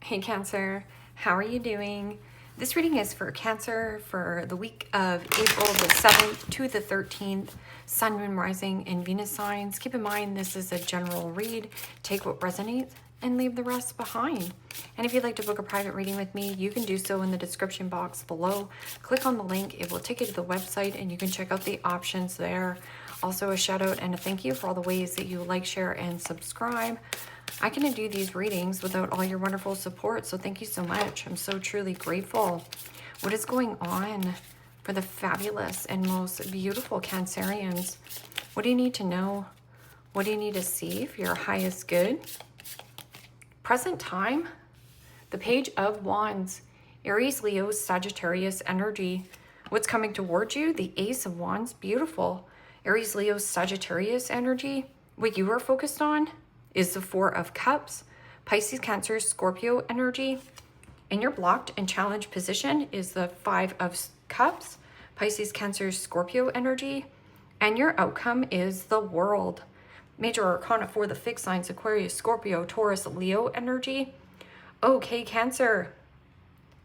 Hey Cancer, how are you doing? This reading is for Cancer for the week of April the 7th to the 13th, Sun, Moon, Rising, and Venus signs. Keep in mind this is a general read. Take what resonates and leave the rest behind. And if you'd like to book a private reading with me, you can do so in the description box below. Click on the link, it will take you to the website and you can check out the options there. Also a shout out and a thank you for all the ways that you like, share, and subscribe. I couldn't do these readings without all your wonderful support, so thank you so much. I'm so truly grateful. What is going on for the fabulous and most beautiful Cancerians? What do you need to know? What do you need to see for your highest good? Present time, the Page of Wands, Aries, Leo, Sagittarius energy. What's coming towards you? The Ace of Wands, beautiful. Aries, Leo, Sagittarius energy. What you are focused on is the Four of Cups, Pisces, Cancer, Scorpio energy. In your blocked and challenged position is the Five of Cups, Pisces, Cancer, Scorpio energy. And your outcome is the World. Major Arcana for the fixed signs, Aquarius, Scorpio, Taurus, Leo energy. Okay, Cancer,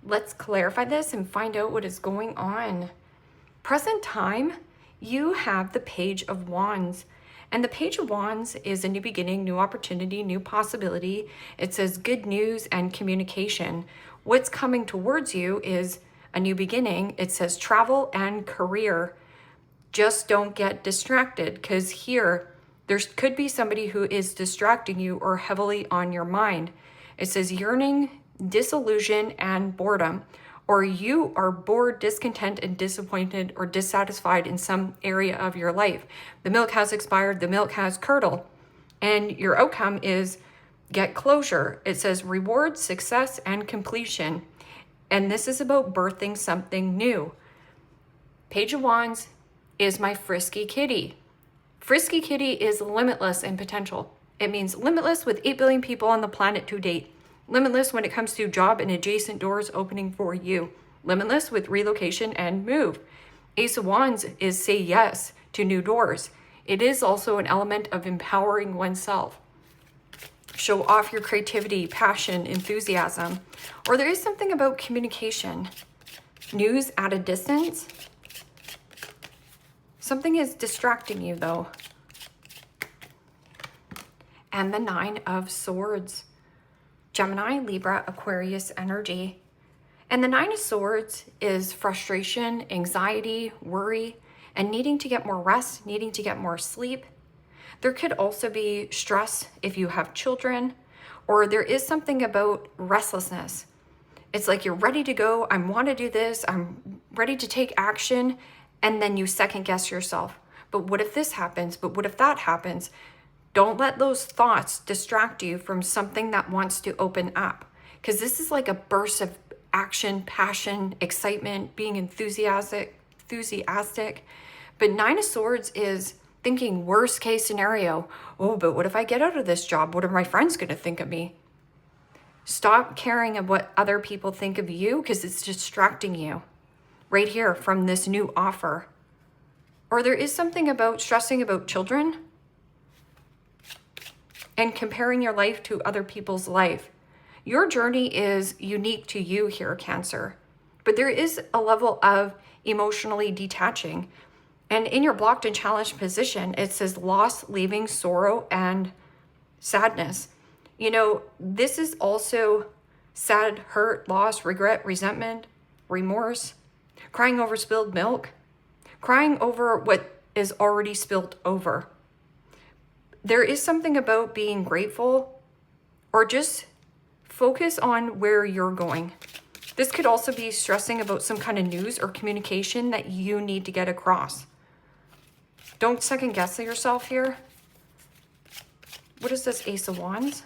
let's clarify this and find out what is going on. Present time, you have the Page of Wands. And the Page of Wands is a new beginning, new opportunity, new possibility. It says good news and communication. What's coming towards you is a new beginning. It says travel and career. Just don't get distracted, because here, there could be somebody who is distracting you or heavily on your mind. It says yearning, disillusion, and boredom. Or you are bored, discontent, and disappointed or dissatisfied in some area of your life. The milk has expired, the milk has curdled, and your outcome is get closure. It says reward, success, and completion. And this is about birthing something new. Page of Wands is my frisky kitty. Frisky kitty is limitless in potential. It means limitless with 8 billion people on the planet to date. Limitless when it comes to job and adjacent doors opening for you. Limitless with relocation and move. Ace of Wands is say yes to new doors. It is also an element of empowering oneself. Show off your creativity, passion, enthusiasm. Or there is something about communication. News at a distance. Something is distracting you though. And the Nine of Swords. Gemini, Libra, Aquarius energy. And the Nine of Swords is frustration, anxiety, worry, and needing to get more rest, needing to get more sleep. There could also be stress if you have children, or there is something about restlessness. It's like you're ready to go, I want to do this, I'm ready to take action, and then you second guess yourself. But what if this happens? But what if that happens? Don't let those thoughts distract you from something that wants to open up, because this is like a burst of action, passion, excitement, being enthusiastic. But Nine of Swords is thinking worst case scenario. Oh, but what if I get out of this job? What are my friends going to think of me? Stop caring of what other people think of you, because it's distracting you right here from this new offer. Or there is something about stressing about children and comparing your life to other people's life. Your journey is unique to you here, Cancer. But there is a level of emotionally detaching. And in your blocked and challenged position, it says loss, leaving, sorrow, and sadness. You know, this is also sad, hurt, loss, regret, resentment, remorse, crying over spilled milk, crying over what is already spilled over. There is something about being grateful, or just focus on where you're going. This could also be stressing about some kind of news or communication that you need to get across. Don't second guess yourself here. What is this Ace of Wands?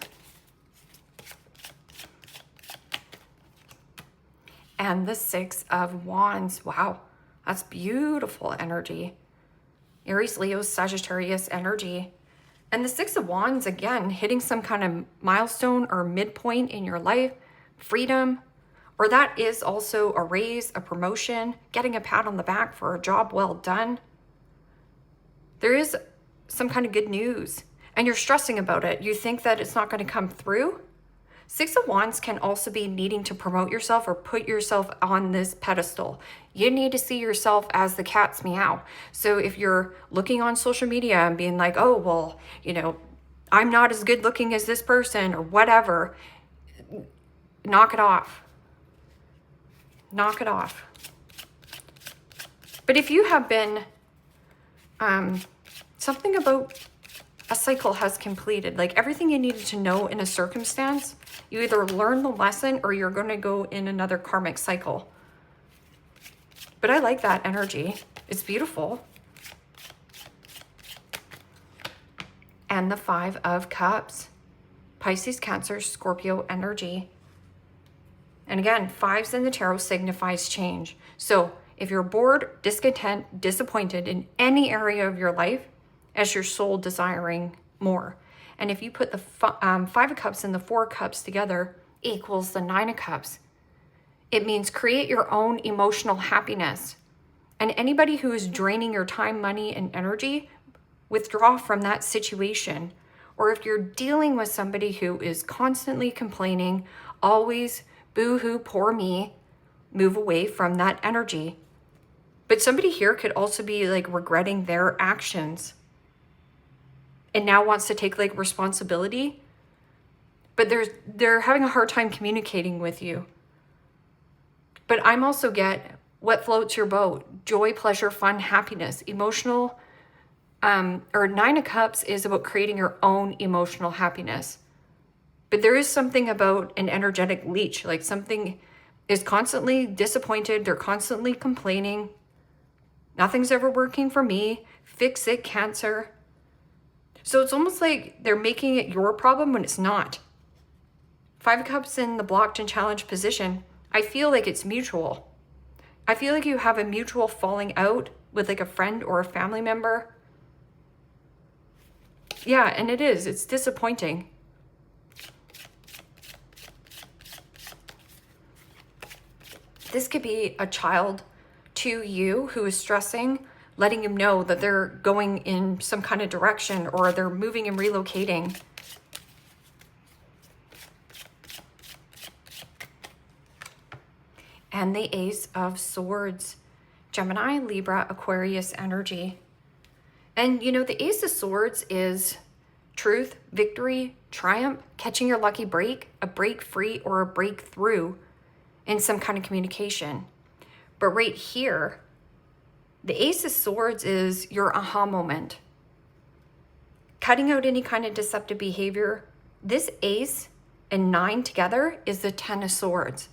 And the Six of Wands. Wow, that's beautiful energy. Aries, Leo, Sagittarius energy. And the Six of Wands, again, hitting some kind of milestone or midpoint in your life, freedom, or that is also a raise, a promotion, getting a pat on the back for a job well done. There is some kind of good news, and you're stressing about it. You think that it's not going to come through. Six of Wands can also be needing to promote yourself or put yourself on this pedestal. You need to see yourself as the cat's meow. So if you're looking on social media and being like, oh, well, you know, I'm not as good looking as this person or whatever, knock it off. Knock it off. But if you have been, something about a cycle has completed, like everything you needed to know in a circumstance, you either learn the lesson or you're going to go in another karmic cycle. But I like that energy. It's beautiful. And the Five of Cups, Pisces, Cancer, Scorpio energy. And again, fives in the tarot signifies change. So if you're bored, discontent, disappointed in any area of your life, as your soul desiring more. And if you put the Five of Cups and the Four of Cups together, equals the Nine of Cups. It means create your own emotional happiness. And anybody who is draining your time, money, and energy, withdraw from that situation. Or if you're dealing with somebody who is constantly complaining, always boo-hoo, poor me, move away from that energy. But somebody here could also be like regretting their actions and now wants to take like responsibility, but they're having a hard time communicating with you. But I'm also get what floats your boat: joy, pleasure, fun, happiness, emotional, or Nine of Cups is about creating your own emotional happiness. But there is something about an energetic leech, like something is constantly disappointed, they're constantly complaining. Nothing's ever working for me. Fix it, Cancer. So it's almost like they're making it your problem when it's not. Five of Cups in the blocked and challenged position, I feel like it's mutual. I feel like you have a mutual falling out with like a friend or a family member. Yeah, and it is. It's disappointing. This could be a child to you who is stressing, letting him know that they're going in some kind of direction or they're moving and relocating. And the Ace of Swords, Gemini, Libra, Aquarius energy. And you know, the Ace of Swords is truth, victory, triumph, catching your lucky break, a break free or a breakthrough in some kind of communication. But right here, the Ace of Swords is your aha moment. Cutting out any kind of deceptive behavior. This Ace and Nine together is the Ten of Swords.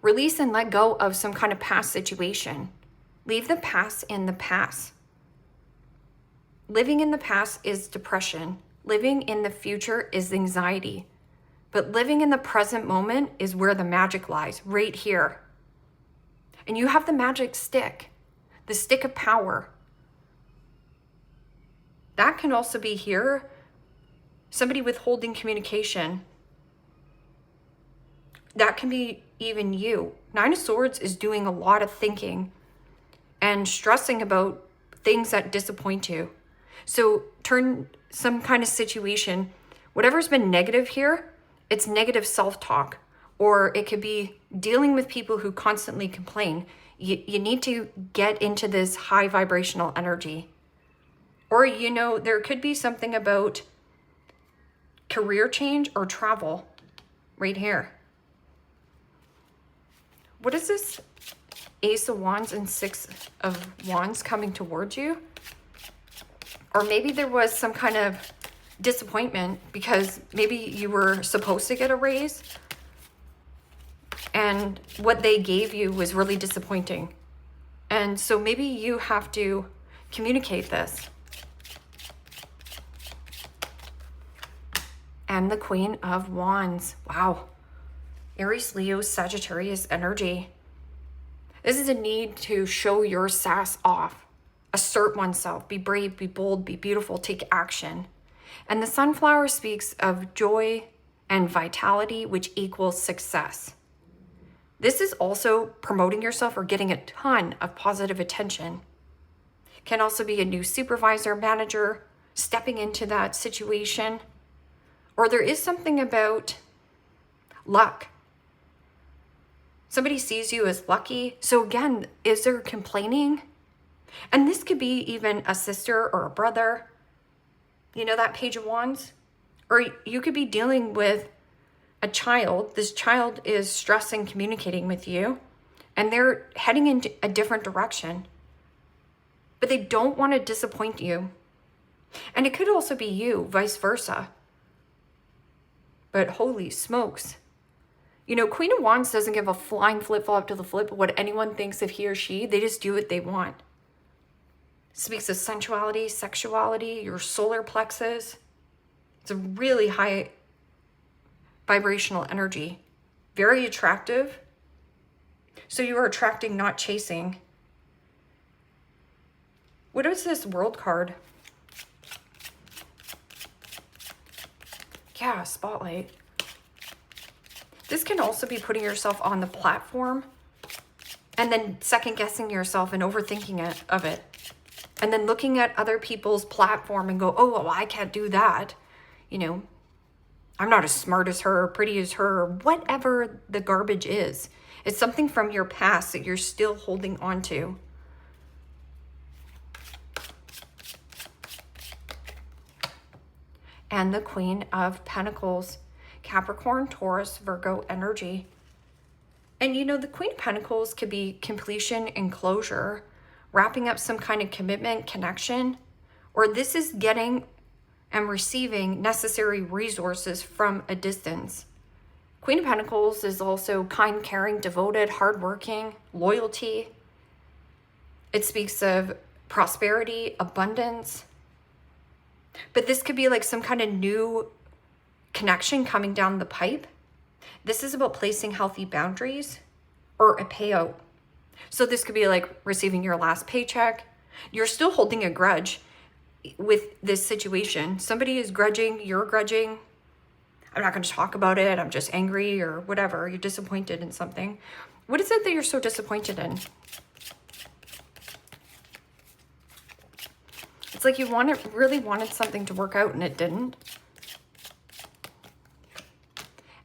Release and let go of some kind of past situation. Leave the past in the past. Living in the past is depression. Living in the future is anxiety. But living in the present moment is where the magic lies, right here. And you have the magic stick. The stick of power. That can also be here. Somebody withholding communication. That can be even you. Nine of Swords is doing a lot of thinking and stressing about things that disappoint you. So turn some kind of situation, whatever's been negative here, it's negative self-talk. Or it could be dealing with people who constantly complain. You need to get into this high vibrational energy. Or, you know, there could be something about career change or travel right here. What is this? Ace of Wands and Six of Wands coming towards you? Or maybe there was some kind of disappointment because maybe you were supposed to get a raise and what they gave you was really disappointing. And so maybe you have to communicate this. And the Queen of Wands. Wow. Aries, Leo, Sagittarius energy. This is a need to show your sass off. Assert oneself. Be brave, be bold, be beautiful, take action. And the Sunflower speaks of joy and vitality, which equals success. This is also promoting yourself or getting a ton of positive attention. Can also be a new supervisor, manager, stepping into that situation. Or there is something about luck. Somebody sees you as lucky. So again, is there complaining? And this could be even a sister or a brother. You know, that Page of Wands? Or you could be dealing with a child. This child is stressing communicating with you, and they're heading into a different direction. But they don't want to disappoint you. And it could also be you, vice versa. But holy smokes. You know, Queen of Wands doesn't give a flying flip-flop to the flip what anyone thinks of he or she. They just do what they want. Speaks of sensuality, sexuality, your solar plexus. It's a really high vibrational energy. Very attractive. So you are attracting, not chasing. What is this World card? Yeah, Spotlight. This can also be putting yourself on the platform and then second guessing yourself and overthinking it. And then looking at other people's platform and go, oh, well, I can't do that. You know, I'm not as smart as her, or pretty as her, or whatever the garbage is. It's something from your past that you're still holding on to. And the Queen of Pentacles, Capricorn, Taurus, Virgo energy. And you know, the Queen of Pentacles could be completion and closure, wrapping up some kind of commitment, connection, or this is getting and receiving necessary resources from a distance. Queen of Pentacles is also kind, caring, devoted, hardworking, loyalty. It speaks of prosperity, abundance. But this could be like some kind of new connection coming down the pipe. This is about placing healthy boundaries or a payout. So this could be like receiving your last paycheck. You're still holding a grudge with this situation. Somebody is grudging, you're grudging. I'm not going to talk about it. I'm just angry or whatever. You're disappointed in something. What is it that you're so disappointed in? It's like you really wanted something to work out and it didn't.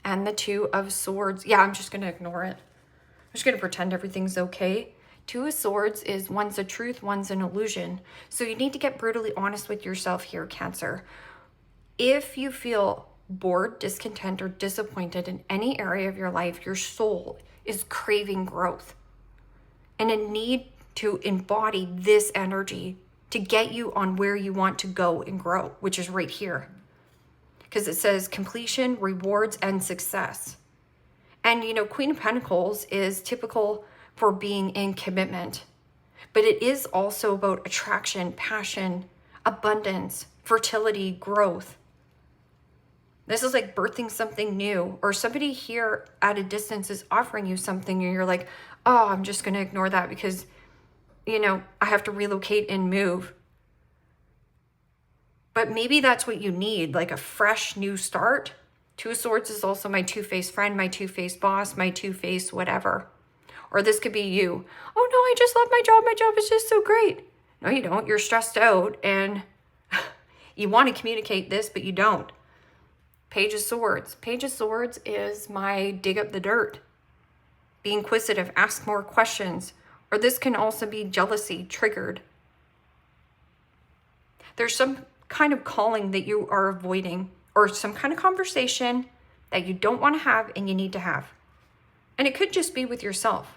And the Two of Swords. Yeah, I'm just going to ignore it. I'm just going to pretend everything's okay. Two of Swords is one's a truth, one's an illusion. So you need to get brutally honest with yourself here, Cancer. If you feel bored, discontent, or disappointed in any area of your life, your soul is craving growth and a need to embody this energy to get you on where you want to go and grow, which is right here. Because it says completion, rewards, and success. And you know, Queen of Pentacles is typical for being in commitment, but it is also about attraction, passion, abundance, fertility, growth. This is like birthing something new, or somebody here at a distance is offering you something and you're like, oh, I'm just going to ignore that because, you know, I have to relocate and move. But maybe that's what you need, like a fresh new start. Two of Swords is also my two-faced friend, my two-faced boss, my two-faced whatever. Or this could be you. Oh no, I just love my job. My job is just so great. No, you don't. You're stressed out and you want to communicate this, but you don't. Page of Swords. Page of Swords is my dig up the dirt. Be inquisitive, ask more questions. Or this can also be jealousy triggered. There's some kind of calling that you are avoiding, or some kind of conversation that you don't want to have and you need to have. And it could just be with yourself.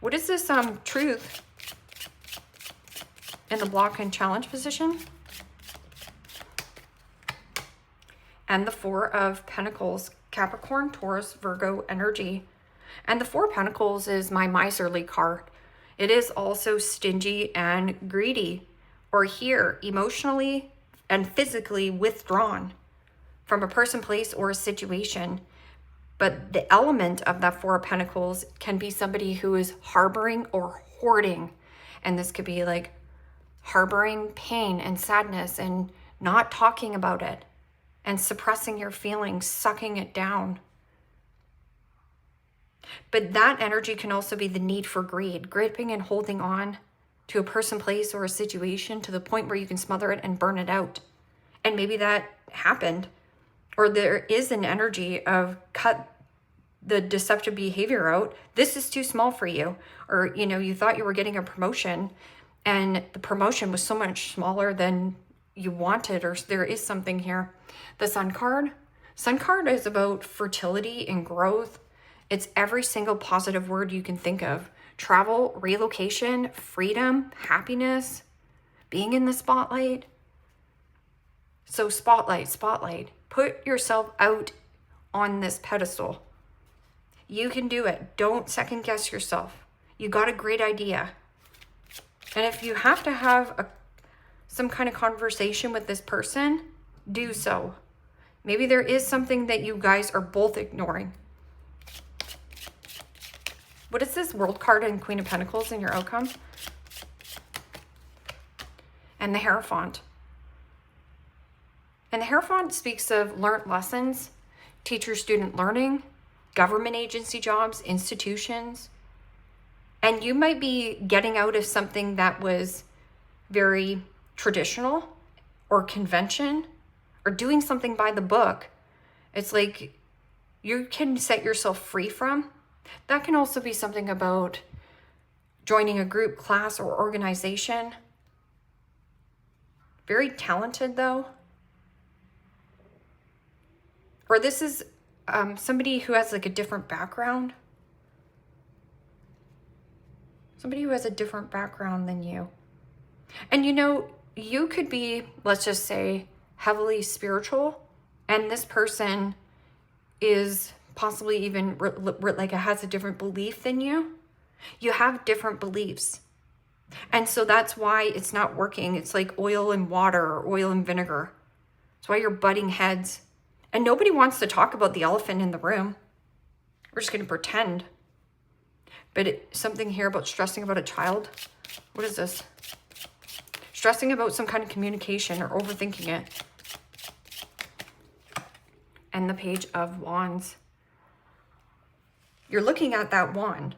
What is this truth in the block and challenge position? And the Four of Pentacles, Capricorn, Taurus, Virgo energy. And the Four of Pentacles is my miserly card. It is also stingy and greedy, or here, emotionally and physically withdrawn from a person, place, or a situation. But the element of that Four of Pentacles can be somebody who is harboring or hoarding. And this could be like harboring pain and sadness and not talking about it and suppressing your feelings, sucking it down. But that energy can also be the need for greed, gripping and holding on to a person, place, or a situation to the point where you can smother it and burn it out. And maybe that happened. or there is an energy of cut the deceptive behavior out. This is too small for you. Or, you know, you thought you were getting a promotion and the promotion was so much smaller than you wanted, or there is something here. The Sun card. Sun card is about fertility and growth. It's every single positive word you can think of. Travel, relocation, freedom, happiness, being in the spotlight. So spotlight, spotlight. Put yourself out on this pedestal. You can do it. Don't second guess yourself. You got a great idea. And if you have to have some kind of conversation with this person, do so. Maybe there is something that you guys are both ignoring. What is this World card and Queen of Pentacles in your outcome? And the Hierophant. And the Hierophant speaks of learned lessons, teacher-student learning, government agency jobs, institutions. And you might be getting out of something that was very traditional or convention, or doing something by the book. It's like you can set yourself free from. That can also be something about joining a group, class, or organization. Very talented though. Or this is somebody who has like a different background. Somebody who has a different background than you. And you know, you could be, let's just say, heavily spiritual, and this person is possibly even like has a different belief than you. You have different beliefs. And so that's why it's not working. It's like oil and water or oil and vinegar. That's why you're butting heads. And nobody wants to talk about the elephant in the room. We're just going to pretend. But something here about stressing about a child. What is this? Stressing about some kind of communication or overthinking it. And the Page of Wands. You're looking at that wand.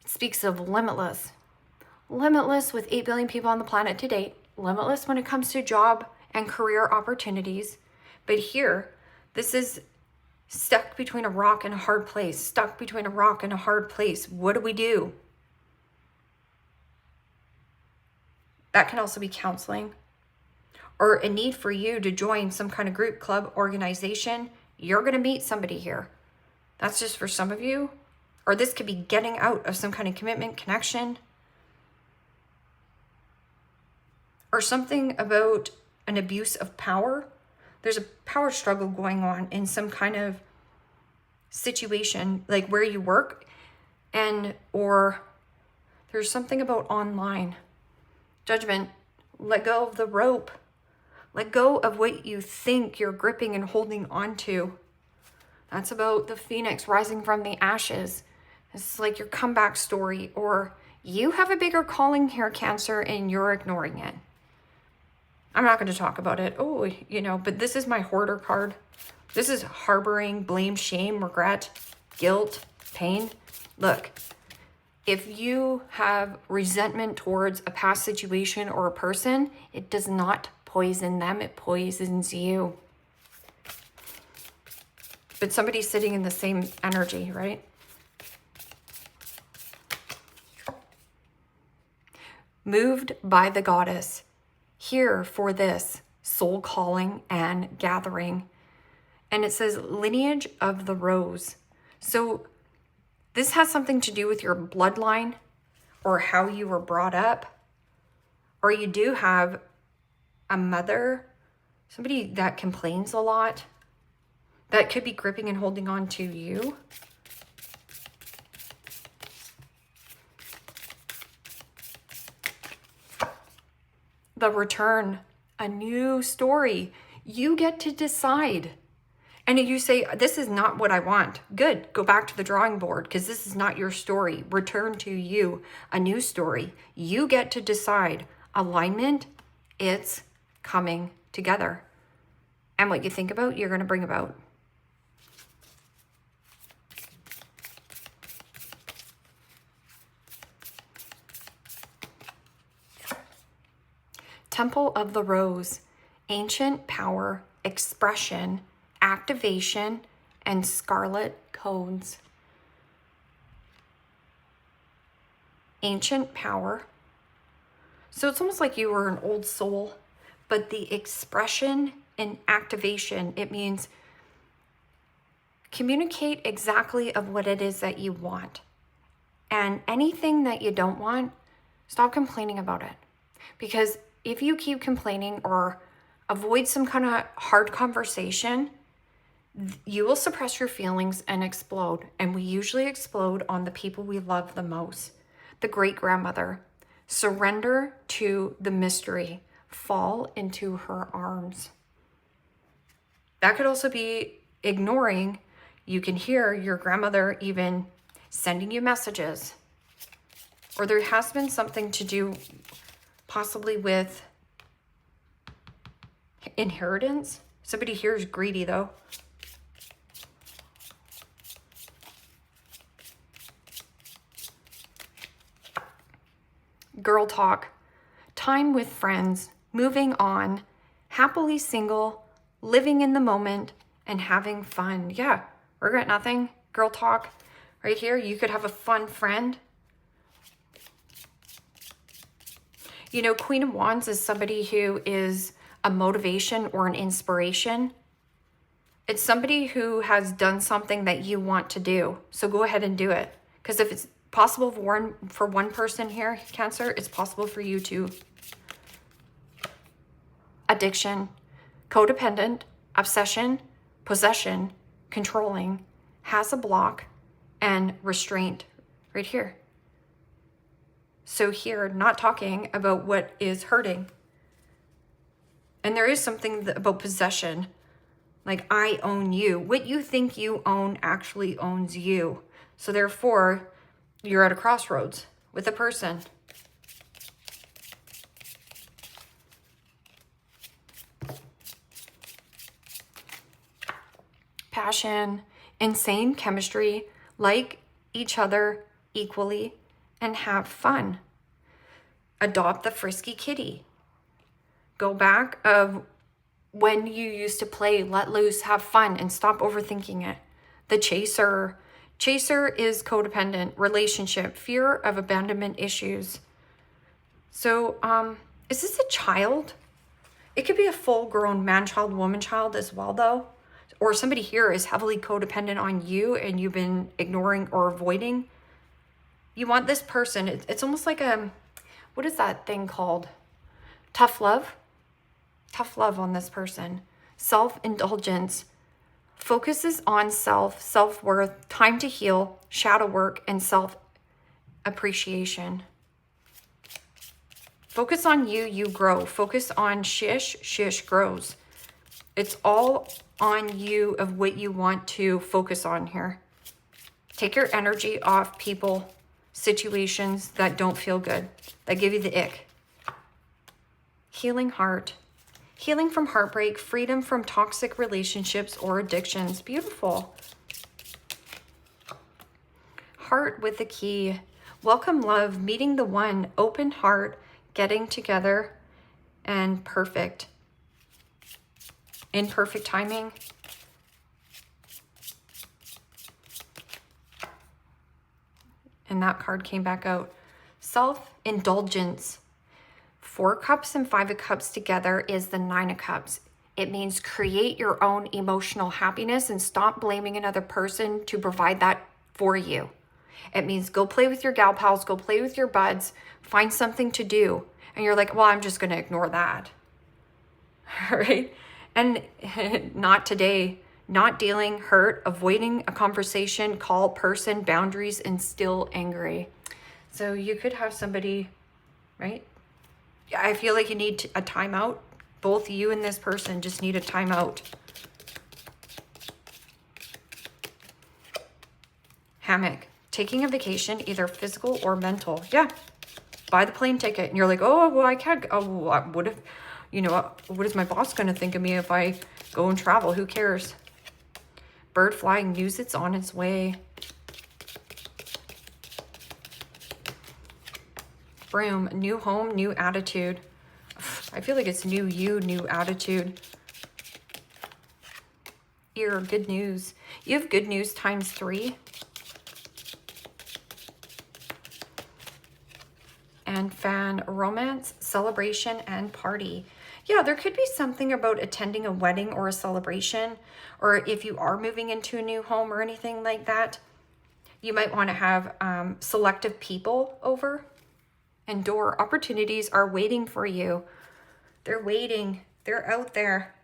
It speaks of limitless. Limitless with 8 billion people on the planet to date. Limitless when it comes to job and career opportunities. But here, this is stuck between a rock and a hard place. Stuck between a rock and a hard place. What do we do? That can also be counseling. Or a need for you to join some kind of group, club, organization. You're going to meet somebody here. That's just for some of you. Or this could be getting out of some kind of commitment, connection. Or something about an abuse of power. There's a power struggle going on in some kind of situation, like where you work, and or there's something about online. Judgment. Let go of the rope. Let go of what you think you're gripping and holding on to. That's about the phoenix rising from the ashes. It's like your comeback story, or you have a bigger calling here, Cancer, and you're ignoring it. I'm not going to talk about it. Oh, you know, but this is my hoarder card. This is harboring, blame, shame, regret, guilt, pain. Look, if you have resentment towards a past situation or a person, it does not poison them, it poisons you. But somebody's sitting in the same energy, right? Moved by the goddess. Here for this soul calling and gathering. And it says lineage of the rose. So this has something to do with your bloodline or how you were brought up. Or you do have a mother, somebody that complains a lot, that could be gripping and holding on to you. The return, a new story. You get to decide. And if you say, this is not what I want, good, go back to the drawing board because this is not your story. Return to you, a new story. You get to decide. Alignment, it's coming together. And what you think about, you're going to bring about. Temple of the Rose, ancient power, expression, activation, and scarlet codes. Ancient power. So it's almost like you were an old soul, but the expression and activation, it means communicate exactly of what it is that you want. And anything that you don't want, stop complaining about it. Because if you keep complaining or avoid some kind of hard conversation, you will suppress your feelings and explode. And we usually explode on the people we love the most. The great-grandmother. Surrender to the mystery. Fall into her arms. That could also be ignoring. You can hear your grandmother even sending you messages. Or there has been something to do possibly with inheritance. Somebody here is greedy though. Girl talk. Time with friends. Moving on. Happily single. Living in the moment. And having fun. Yeah. Regret nothing. Girl talk. Right here. You could have a fun friend. You know, Queen of Wands is somebody who is a motivation or an inspiration. It's somebody who has done something that you want to do. So go ahead and do it. Because if it's possible for one person here, Cancer, it's possible for you too. Addiction, codependent, obsession, possession, controlling, has a block, and restraint right here. So here, not talking about what is hurting. And there is something about possession. Like, I own you. What you think you own actually owns you. So therefore, you're at a crossroads with a person. Passion, insane chemistry, like each other equally, and have fun. Adopt the frisky kitty. Go back of when you used to play, let loose, have fun, and stop overthinking it. The chaser. Chaser is codependent, relationship, fear of abandonment issues. So, is this a child? It could be a full-grown man-child, woman-child as well, though. Or somebody here is heavily codependent on you and you've been ignoring or avoiding. You want this person. It's almost like what is that thing called? Tough love. Tough love on this person. Self-indulgence. Focuses on self-worth, time to heal, shadow work, and self-appreciation. Focus on you, you grow. Focus on shish grows. It's all on you of what you want to focus on here. Take your energy off people, situations that don't feel good, that give you the ick. Healing heart. Healing from heartbreak, freedom from toxic relationships or addictions. Beautiful. Heart with a key. Welcome love, meeting the one, open heart, getting together, and perfect. In perfect timing. And that card came back out. Self-indulgence. 4 cups and 5 of cups together is the 9 of cups. It means create your own emotional happiness and stop blaming another person to provide that for you. It means go play with your gal pals, go play with your buds, find something to do. And you're like, well, I'm just going to ignore that. All right? And not today. Not dealing, hurt, avoiding a conversation, call, person, boundaries, and still angry. So you could have somebody, right? I feel like you need a timeout. Both you and this person just need a timeout. Hammock. Taking a vacation, either physical or mental. Yeah. Buy the plane ticket. And you're like, oh, well, I can't. Oh, what if, what is my boss going to think of me if I go and travel? Who cares? Bird flying news, it's on its way. Broom, new home, new attitude. I feel like it's new you, new attitude. here, good news. You have good news times 3. And fan, romance, celebration, and party. Yeah, there could be something about attending a wedding or a celebration, or if you are moving into a new home or anything like that, you might want to have selective people over. And door opportunities are waiting for you. They're waiting. They're out there.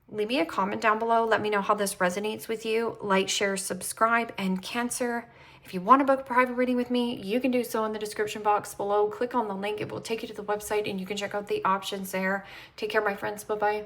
Leave me a comment down below. Let me know how this resonates with you. Like, share, subscribe, and Cancer. If you want to book a private reading with me, you can do so in the description box below. Click on the link. It will take you to the website and you can check out the options there. Take care, my friends. Bye-bye.